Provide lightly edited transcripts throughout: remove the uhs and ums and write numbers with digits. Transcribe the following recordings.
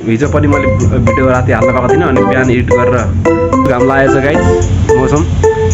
हिजो पनि मैले भिडियो राति हाल्न गएको थिइनँ अनि बिहान एडिट गरेर घाम लागेको छ गाइज। मौसम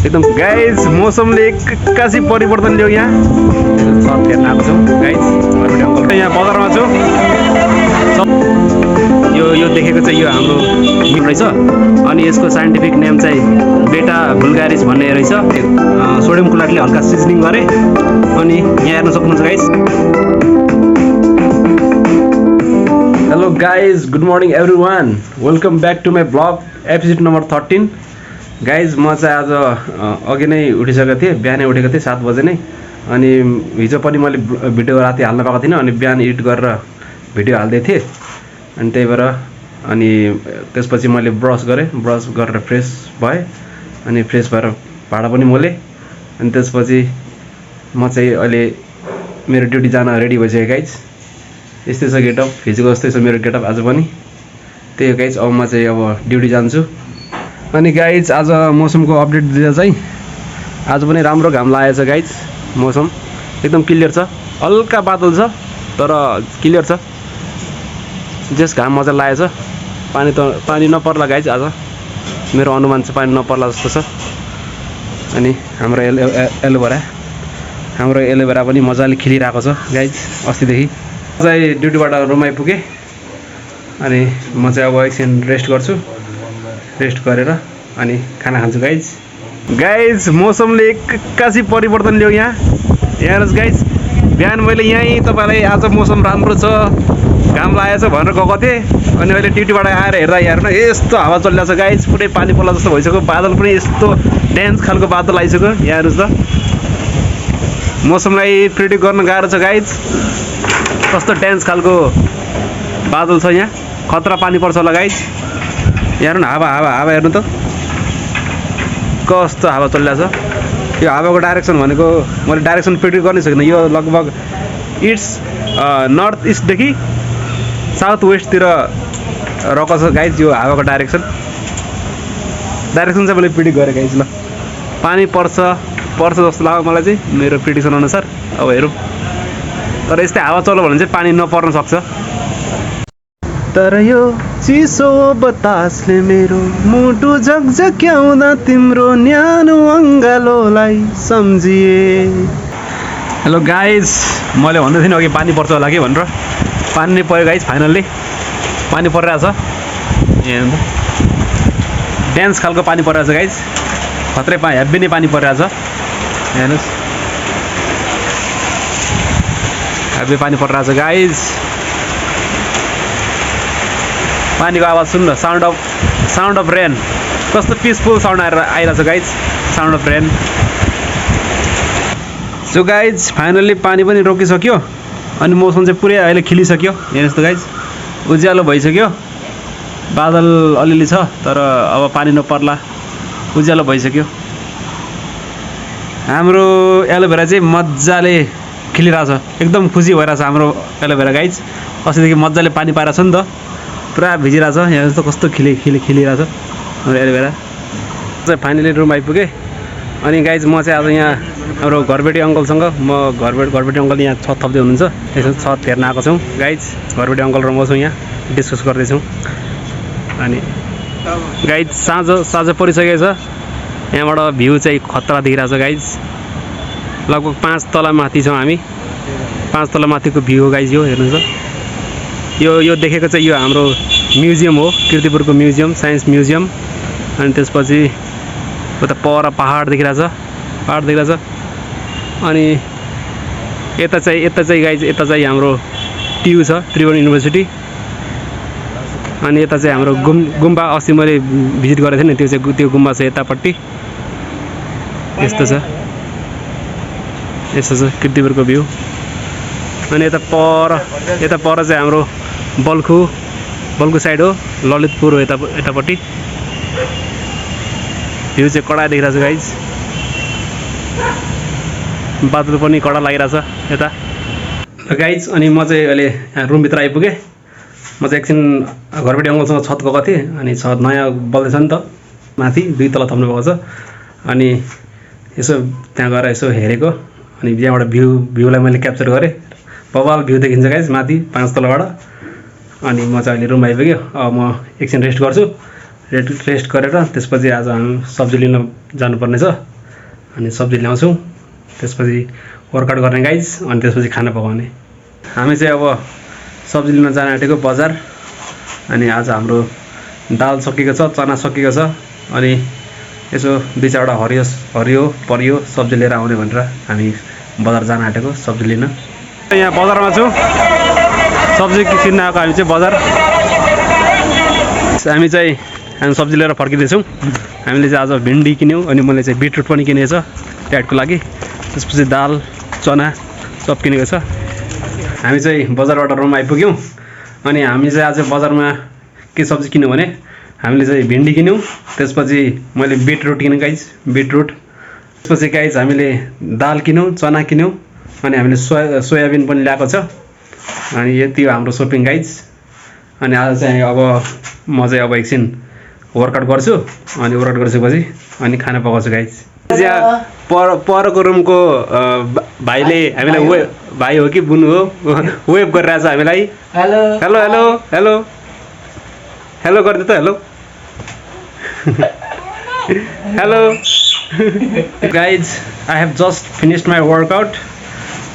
एकदम गाइज मौसमले एक्कासी परिवर्तन ल्यायो। यहाँ छत हेर्न आएको छौँ गाइज। अङ्कल यहाँ बजारमा छु। यो देखेको चाहिँ यो हाम्रो मिट रहेछ अनि यसको साइन्टिफिक नेम चाहिँ बेटा भुल्गारिस भन्ने रहेछ। सोडियम क्लोराइडले हल्का सिजनिङ गरे अनि यहाँ हेर्न सक्नुहुन्छ guys. Hello guys, good morning everyone, welcome back to my blog episode number 13। Guys म चाहिँ आज अघि नै उठिसकेको थिएँ, बिहानै उठेको थिएँ 7 बजे नै। अनि हिजो पनि मैले भिडियो राति हाल्न गएको थिइनँ अनि बिहान एडिट गरेर भिडियो हाल्दै थिएँ। अनि त्यही भएर अनि त्यसपछि मैले ब्रस गरेर फ्रेस भएँ अनि फ्रेस भएर भाँडा पनि मोलेँ। अनि त्यसपछि म चाहिँ अहिले मेरो ड्युटी जान रेडी भइसकेँ गाइज। यस्तै छ गेटअप, हिजोको जस्तै छ मेरो गेटअप आज पनि। त्यही हो गाइज, अब म चाहिँ अब ड्युटी जान्छु। अनि गाइज आज मौसमको अपडेट दिँदा चाहिँ आज पनि राम्रो घाम लागेको छ गाइज। मौसम एकदम क्लियर छ, हल्का बादल छ तर क्लियर छ। जस घाम मजा लागेको छ। पानी नपर्ला गाइज आज, मेरो अनुमान चाहिँ पानी नपर्ला जस्तो छ। अनि हाम्रो एलोभेरा पनि मजाले खिलिरहेको छ गाइज अस्तिदेखि। चाहिँ ड्युटीबाट रुम आइपुगेँ अनि म चाहिँ अब एकछिन रेस्ट गर्छु। रेस्ट गरेर अनि खाना खान्छु गाइज। मौसमले एक्कासी परिवर्तन ल्यायो। यहाँ हेर्नुहोस् गाइज, बिहान मैले यहीँ तपाईँलाई आज मौसम राम्रो छ घाम लागेको छ भनेर गएको थिएँ अनि अहिले ड्युटीबाट आएर हेर्दा हेर्नु यस्तो हावा चलिरहेको छ गाइज। पुरै पानी पर्ला जस्तो भइसक्यो, बादल पनि यस्तो डेन्स खालको बादल आइसक्यो। यहाँ हेर्नुहोस् त, मौसमलाई प्रिडिक्ट गर्न गाह्रो छ गाइज। कस्तो डेन्स खालको बादल छ यहाँ, खतरा पानी पर्छ होला गाइज। हेर्नु हावा हेर्नु त कस्तो हावा चलिरहेको छ। यो हावाको डाइरेक्सन भनेको मैले डाइरेक्सन प्रिडिक्ट गर्नै सकिनँ। यो लगभग इट्स नर्थ इस्टदेखि साउथ वेस्टतिर रहेको छ गाइज। यो हावाको डाइरेक्सन चाहिँ मैले प्रिडिक्ट गरेँ गाइज। ल पानी पर्छ जस्तो लाग्यो मलाई चाहिँ, मेरो प्रिडिक्सन अनुसार। अब हेरौँ, तर यस्तै हावा चल्यो भने चाहिँ पानी नपर्न सक्छ। तर यो चिसो बतासले मेरो मुटु झकझक्याउँदा तिम्रो न्यानो अङ्गालोलाई सम्झिए। हेलो गाइज, मैले भन्दै थिएँ अघि पानी पर्छ होला कि भनेर। पानी नै पऱ्यो गाइज, फाइनल्ली पानी परिरहेछ। हेर्नु डेन्स खालको पानी परिरहेछ गाइज, खत्रै हेभी नै पानी परिरहेछ। हेर्नुहोस् हेभी पानी परिरहेछ गाइज। पानीको आवाज सुन्नु, साउन्ड अफ रेन, कस्तो पिसफुल साउन्ड आइरहेछ guys, sound of rain. So guys finally पानी पनि रोकिसक्यो अनि मौसम चाहिँ पुरै अहिले खिलिसक्यो। हेर्नुहोस् त गाइज, उज्यालो भइसक्यो, बादल अलिअलि छ तर अब पानी नपर्ला, उज्यालो भइसक्यो। हाम्रो एलोभेरा चाहिँ मजाले खिलिरहेछ, एकदम खुसी भइरहेछ हाम्रो एलोभेरा गाइज। अस्तिदेखि मजाले पानी पारेको छ नि त, पुरा भिजिरहेछ। हेर्नुहोस् त कस्तो खिलिरहेछ हाम्रो एलोभेरा। चाहिँ फाइनली रुम आइपुगेँ अनि गाइज म चाहिँ आज यहाँ हाम्रो घरबेटी अङ्कलसँग, म घरबेटी अङ्कल यहाँ छत थप्दै हुनुहुन्छ। यसो छत हेर्न आएको छौँ गाइज। घरबेटी अङ्कल र म छौँ यहाँ डिस्कस गर्दैछौँ। अनि गाइज साँझ परिसकेको छ। यहाँबाट भ्यू चाहिँ खतरा देखिरहेछ गाइज। लगभग 5 तला माथि छौँ हामी, 5 तला माथिको भ्यू हो गाइज। यो हेर्नुहोस् त, यो देखेको चाहिँ यो हाम्रो म्युजियम हो, कीर्तिपुरको म्युजियम, साइन्स म्युजियम। अनि त्यसपछि उता पर पहाड देखिरहेछ। अनि यता चाहिँ गाइज, यता चाहिँ हाम्रो टियु छ, त्रिभुवन युनिभर्सिटी। अनि यता चाहिँ हाम्रो गुम्बा, अस्ति मैले भिजिट गरेको थिएँ नि, त्यो गुम्बा छ यतापट्टि। यस्तो छ कीर्तिपुरको भ्यू। अनि यता पर चाहिँ हाम्रो बल्खु साइड हो, ललितपुर हो यतापट्टि। भ्यू चाहिँ कडा देखिरहेछ गाइज, बादल पनि कडा लागिरहेछ यता गाइज। अनि म चाहिँ अहिले रुमभित्र आइपुगेँ। म चाहिँ एकछिन घरबेटी अङ्कलसँग छत गएको थिएँ अनि छत नयाँ बल्दैछ नि त, माथि 2 तला थप्नु भएको छ। अनि यसो त्यहाँ गएर यसो हेरेको अनि त्यहाँबाट भ्यूलाई मैले क्याप्चर गरेँ। बवाल भ्यू देखिन्छ गाइज माथि 5 तलाबाट। अनि म चाहिँ अहिले रुम आइपुग्यो। अब म एकछिन रेस्ट गर्छु। रेस्ट गरेर त्यसपछि आज हामी सब्जी लिन जानुपर्ने छ अनि सब्जी ल्याउँछौँ। त्यसपछि वर्कआउट गर्ने गाइज अनि त्यसपछि खाना पकाउने। हामी चाहिँ अब सब्जी लिन जान आँटेको बजार। अनि आज हाम्रो दाल सकिएको छ, चना सकिएको छ अनि यसो 2-4वटा हरियो परियो सब्जी लिएर आउने भनेर हामी बजार जान आँटेको सब्जी लिन। यहाँ बजारमा छु, सब्जी किन्न आएको हामी चाहिँ बजार। हामी सब्जी लिएर फर्किँदैछौँ। हामीले चाहिँ आज भिन्डी किन्यौँ अनि मैले चाहिँ बिटरुट पनि किनेको छ ट्याटको लागि। त्यसपछि दाल चना सब किनेको छ। हामी चाहिँ बजारबाट रुम आइपुग्यौँ अनि हामी चाहिँ आज बजारमा के सब्जी किन्यौँ भने हामीले चाहिँ भिन्डी किन्यौँ। त्यसपछि मैले बिटरुट किनेँ गाइज, बिटरुट। त्यसपछि गाइज हामीले दाल किन्यौँ, चना किन्यौँ अनि हामीले सोयाबिन पनि ल्याएको छ। अनि यति हो हाम्रो सपिङ गाइज। अनि आज चाहिँ अब म चाहिँ अब एकछिन वर्कआउट गर्छु अनि वर्कआउट गरिसकेपछि अनि खाना पकाउँछु गाइज। यहाँ परको रुमको भाइले हामीलाई भाइ हो कि बुनु हो वेभ गरिरहेछ हामीलाई। Hello hello hello hello hello गरिदिनु त। Hello hello guys, I have just finished my workout.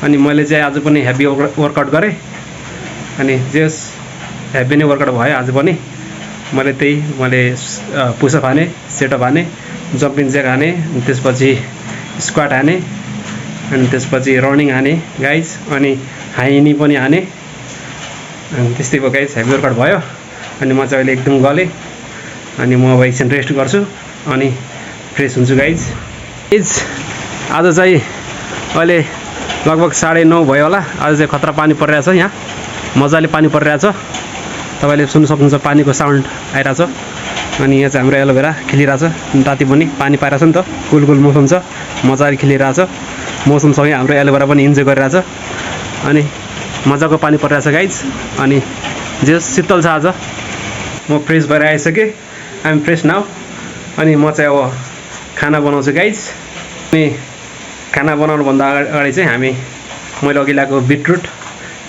अनि मैले चाहिँ आज पनि हेभी वर्कआउट गरेँ अनि जस हेभी नै वर्कआउट भयो आज पनि। मैले पुसअप हाने, सेटअप हाने, जम्पिङ ज्याक हाने, त्यसपछि स्क्वाट हाने अनि त्यसपछि रनिङ हाने गाइज अनि हाइनी पनि हाने। अनि त्यस्तै भयो गाइज, हेभी वर्कआउट भयो। अनि म चाहिँ अहिले एकदम गलेँ अनि म अब एकछिन रेस्ट गर्छु अनि फ्रेस हुन्छु गाइज। आज चाहिँ अहिले लगभग 9:30 भयो होला। आज चाहिँ खतरा पानी परिरहेछ, यहाँ मजाले पानी परिरहेछ। तपाईँले सुन्नु सक्नुहुन्छ पानीको साउन्ड आइरहेछ। अनि यहाँ चाहिँ हाम्रो एलोभेरा खिलिरहेछ, राति पनि पानी पाइरहेछ नि त। कुल मौसम छ, मजाले खिलिरहेछ। मौसमसँगै हाम्रो एलोभेरा पनि इन्जोय गरिरहेछ अनि मजाको पानी परिरहेछ गाइज। अनि जे शीतल छ आज। म फ्रेस भएर आइसकेँ, आइएम फ्रेस नाउ। अनि म चाहिँ अब खाना बनाउँछु गाइज। अनि खाना बनाउनुभन्दा अगाडि चाहिँ मैले अघि ल्याएको बिटरुट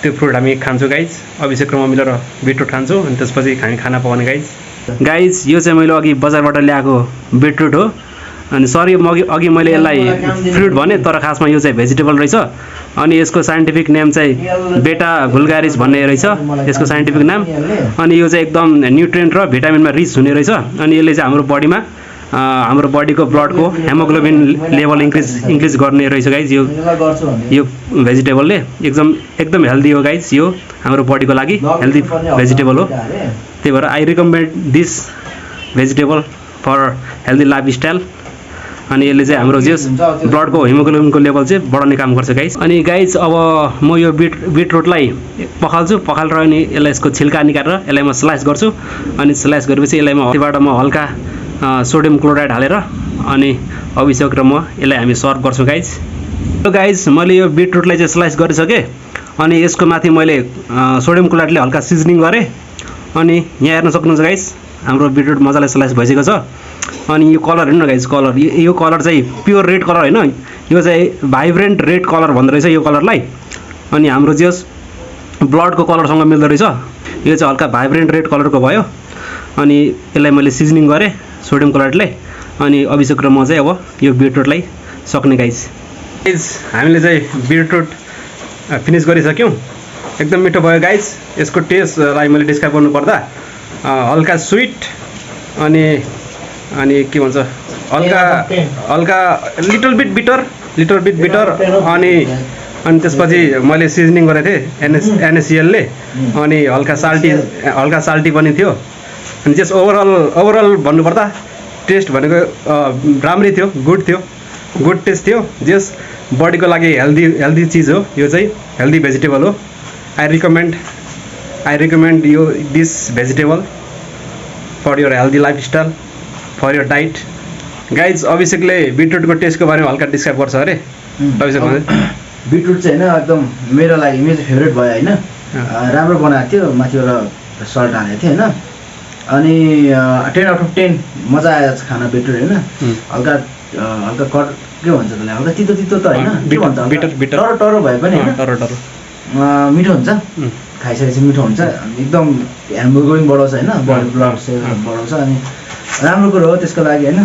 त्यो फ्रुट हामी खान्छौँ गाइज। अभिषेक र म मिलेर बिटरुट खान्छौँ अनि त्यसपछि हामी खाना पकाउने गाइज। यो चाहिँ मैले अघि बजारबाट ल्याएको बिटरुट हो। अनि सरी अघि मैले यसलाई फ्रुट भने, तर खासमा यो चाहिँ भेजिटेबल रहेछ। अनि यसको साइन्टिफिक नेम चाहिँ बेटा भुल्गारिस भन्ने रहेछ यसको साइन्टिफिक नाम। अनि यो चाहिँ एकदम न्युट्रिएन्ट र भिटामिनमा रिच हुने रहेछ। अनि यसले चाहिँ हाम्रो बडीमा हाम्रो बडीको ब्लडको हेमोग्लोबिन लेभल इन्क्रिज गर्ने रहेछ गाइज। यो भेजिटेबलले एकदम हेल्दी हो गाइज। यो हाम्रो बडीको लागि हेल्दी भेजिटेबल हो। त्यही भएर I recommend this vegetable for healthy lifestyle. अनि यसले चाहिँ हाम्रो ब्लडको हिमोग्लोबिनको लेभल चाहिँ बढाउने काम गर्छ गाइज। अनि गाइज अब म यो बिटरुटलाई पखाल्छु, पखालेर अनि यसलाई यसको छिल्का निकालेर यसलाई म स्लाइस गर्छु। अनि स्लाइस गरेपछि यसलाई म हल्का सोडियम क्लोराइड हालेर अनि अभिषेक र म यसलाई हामी सर्भ गर्छौँ गाइज। तो गाइज मैले यो बिटरुटलाई चाहिँ स्लाइस गरिसकेँ अनि यसको माथि मैले सोडियम क्लोराइडले हल्का सिजनिङ गरेँ। अनि यहाँ हेर्न सक्नुहुन्छ गाइज, हाम्रो बिटरुट मजाले स्लाइस भइसकेको छ। अनि यो कलर हेर्नु न गाइज, कलर यो कलर चाहिँ प्योर रेड कलर होइन, यो चाहिँ भाइब्रेन्ट रेड कलर भन्दो रहेछ यो कलरलाई। अनि हाम्रो ब्लडको कलरसँग मिल्दो रहेछ। यो चाहिँ हल्का भाइब्रेन्ट रेड कलरको भयो। अनि यसलाई मैले सिजनिङ गरेँ सोडियम क्लोराइडले। अनि अभिषेक र म चाहिँ अब यो बिटरुटलाई सक्ने गाइज। हामीले चाहिँ बिटरुट फिनिस गरिसक्यौँ। एकदम मिठो भयो गाइज। यसको टेस्टलाई मैले डिस्क्राइब गर्नुपर्दा हल्का स्विट अनि के भन्छ हल्का लिटल बिट बिटर अनि त्यसपछि मैले सिजनिङ गरेको थिएँ NaClले। अनि हल्का साल्टी पनि थियो। अनि जस ओभरअल भन्नुपर्दा टेस्ट भनेको राम्रै थियो, गुड टेस्ट थियो। जस बडीको लागि हेल्दी चिज हो, यो चाहिँ हेल्दी भेजिटेबल हो। I recommend you this vegetable for your healthy lifestyle, for your diet guys. अभिषेकले बिटरुटको टेस्टको बारेमा हल्का डिस्क्राइब गर्छ अरे। अभिषेक बिटरुट चाहिँ होइन एकदम मेरो फेभरेट भयो होइन। राम्रो बनाएको थियो, माथिबाट सल्ट हालेको थियो होइन। अनि 10 out of 10 मजा आयो खाना बिटरुट होइन। हल्का कट के भन्छ त्यसलाई, हल्का तितो त होइन, के भन्छ टरो भए पनि होइन, मिठो हुन्छ, खाइसकेपछि मिठो हुन्छ, एकदम हेमोग्लोबिन बढाउँछ होइन, बडी ब्लड सेल बढाउँछ अनि राम्रो कुरो हो त्यसको लागि होइन।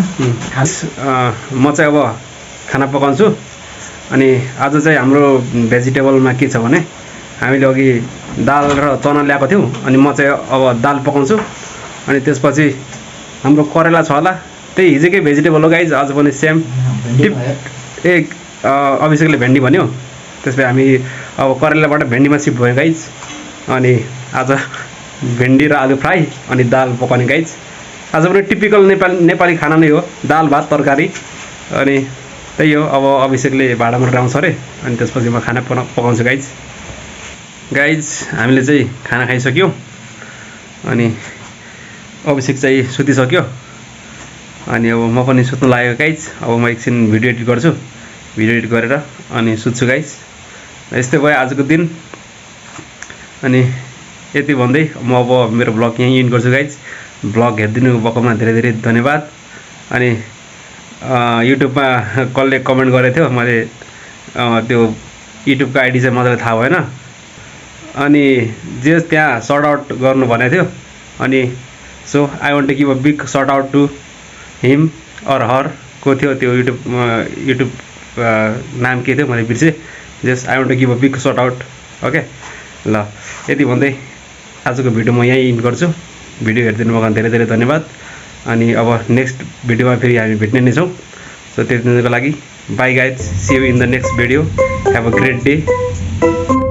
म चाहिँ अब खाना पकाउँछु अनि आज चाहिँ हाम्रो भेजिटेबलमा के छ भने हामीले अघि दाल र चना ल्याएको थियौँ अनि म चाहिँ अब दाल पकाउँछु अनि त्यसपछि हाम्रो करेला छ होला, त्यही हिजोकै भेजिटेबल हो गाइज, आज पनि सेम डिप अभिषेकले भेन्डी भन्यो, त्यसपछि हामी अब करेलाबाट भेन्डीमा सिफ्ट भयो गाइज। अनि आज भेन्डी र आलु फ्राई अनि दाल पकाउने गाइज। आज पनि टिपिकल नेपाली खाना नै हो, दाल भात तरकारी। अनि त्यही हो, अब अभिषेकले भाँडा मोटर आउँछ अरे अनि त्यसपछि म खाना पकाउँछु गाइज। हामीले चाहिँ खाना खाइसक्यौँ अनि अभिषेक चाहिँ सुतिसक्यो अनि अब म पनि सुत्नु लागेको गाइज। अब म एकछिन भिडियो एडिट गर्छु, भिडियो एडिट गरेर अनि सुत्छु गाइज। यस्तै भयो आजको दिन अनि यति भन्दै म अब मेरो ब्लग यहीँ इन्ड गर्छु गाइज। ब्लग हेरिदिनु भएकोमा धेरै धेरै धन्यवाद। अनि युट्युबमा कसले कमेन्ट गरेको थियो, मैले त्यो युट्युबको आइडी चाहिँ मजाले थाहा भएन अनि जे त्यहाँ सर्ट आउट गर्नु भनेको थियो अनि so I want to give a big shout out to him or her को थियो त्यो युट्युब नाम के थियो मैले बिर्सेँ। Just I want to give a big shout out. Okay ल, यति भन्दै आजको भिडियो म यहीँ इन्ड गर्छु। भिडियो हेरिदिनु भएको धेरै धेरै धन्यवाद। अनि अब नेक्स्ट भिडियोमा फेरि हामी भेट्ने नै छौँ। सो त्यति दिनको लागि bye guys, see you in the next video. Have a great day.